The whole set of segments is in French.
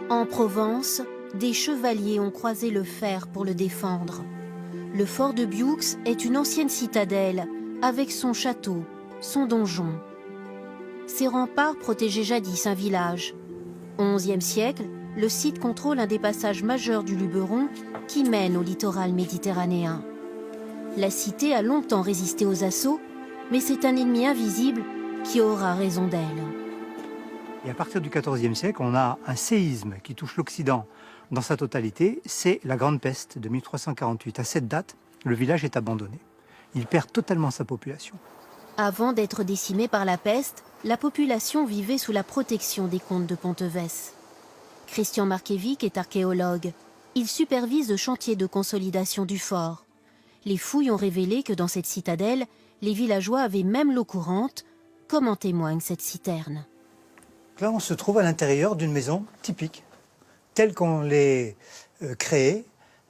En Provence, des chevaliers ont croisé le fer pour le défendre. Le fort de Bioux est une ancienne citadelle avec son château, son donjon. Ses remparts protégeaient jadis un village. Au XIe siècle, le site contrôle un des passages majeurs du Luberon qui mène au littoral méditerranéen. La cité a longtemps résisté aux assauts, mais c'est un ennemi invisible qui aura raison d'elle. Et à partir du XIVe siècle, on a un séisme qui touche l'Occident dans sa totalité. C'est la Grande Peste de 1348. À cette date, le village est abandonné. Il perd totalement sa population. Avant d'être décimée par la peste, la population vivait sous la protection des comtes de Pontevès. Christian Markévic est archéologue. Il supervise le chantier de consolidation du fort. Les fouilles ont révélé que dans cette citadelle, les villageois avaient même l'eau courante, comme en témoigne cette citerne. Là, on se trouve à l'intérieur d'une maison typique, telle qu'on l'ait créée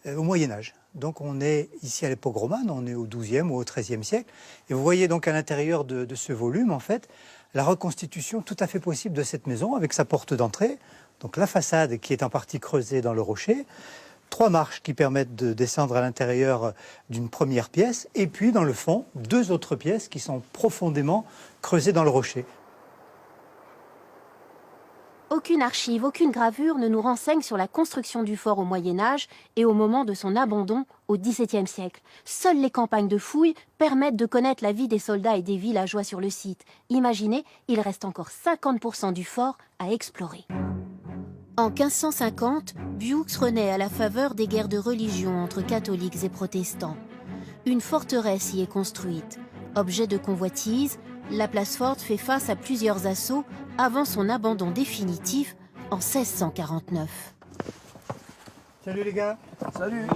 au Moyen-Âge. Donc on est ici à l'époque romane, on est au XIIe ou au XIIIe siècle. Et vous voyez donc à l'intérieur de ce volume, en fait, la reconstitution tout à fait possible de cette maison avec sa porte d'entrée. Donc la façade qui est en partie creusée dans le rocher, 3 marches qui permettent de descendre à l'intérieur d'une première pièce, et puis dans le fond, 2 autres pièces qui sont profondément creusées dans le rocher. Aucune archive, aucune gravure ne nous renseigne sur la construction du fort au Moyen-Âge et au moment de son abandon au XVIIe siècle. Seules les campagnes de fouilles permettent de connaître la vie des soldats et des villageois sur le site. Imaginez, il reste encore 50% du fort à explorer. En 1550, Bioux renaît à la faveur des guerres de religion entre catholiques et protestants. Une forteresse y est construite. Objet de convoitise, la place forte fait face à plusieurs assauts avant son abandon définitif en 1649. Salut les gars. Salut.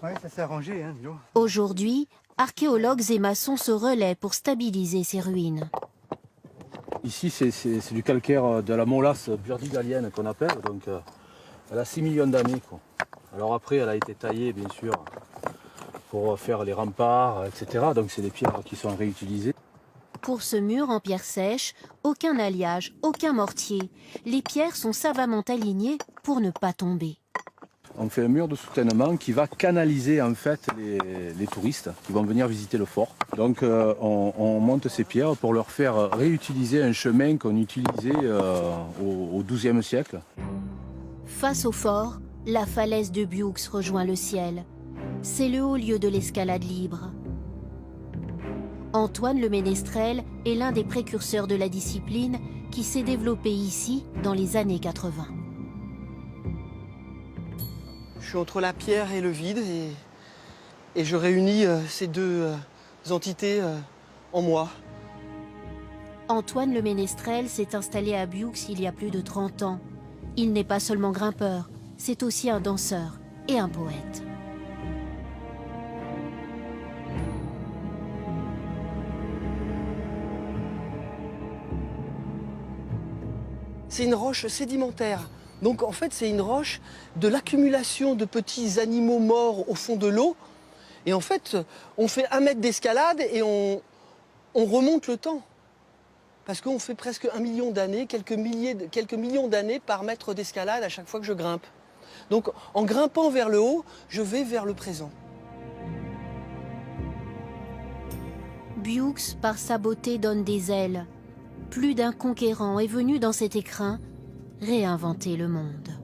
Ouais, ça s'est arrangé, hein, dis donc. Aujourd'hui, archéologues et maçons se relaient pour stabiliser ces ruines. Ici, c'est du calcaire de la molasse burdigalienne qu'on appelle. Donc, elle a 6 millions d'années. Alors après, elle a été taillée, bien sûr, pour faire les remparts, etc. Donc c'est des pierres qui sont réutilisées. Pour ce mur en pierre sèche, aucun alliage, aucun mortier. Les pierres sont savamment alignées pour ne pas tomber. On fait un mur de soutènement qui va canaliser en fait les touristes qui vont venir visiter le fort. Donc on monte ces pierres pour leur faire réutiliser un chemin qu'on utilisait au XIIe siècle. Face au fort, la falaise de Bioux rejoint le ciel. C'est le haut lieu de l'escalade libre. Antoine le Ménestrel est l'un des précurseurs de la discipline qui s'est développée ici dans les années 80. Je suis entre la pierre et le vide et je réunis ces deux entités en moi. Antoine le Ménestrel s'est installé à Bioux il y a plus de 30 ans. Il n'est pas seulement grimpeur, c'est aussi un danseur et un poète. C'est une roche sédimentaire. Donc en fait, c'est une roche de l'accumulation de petits animaux morts au fond de l'eau. Et en fait, on fait 1 mètre d'escalade et on remonte le temps. Parce qu'on fait presque 1 million d'années, quelques millions d'années par mètre d'escalade à chaque fois que je grimpe. Donc en grimpant vers le haut, je vais vers le présent. Bioux, par sa beauté, donne des ailes. Plus d'un conquérant est venu dans cet écrin réinventer le monde.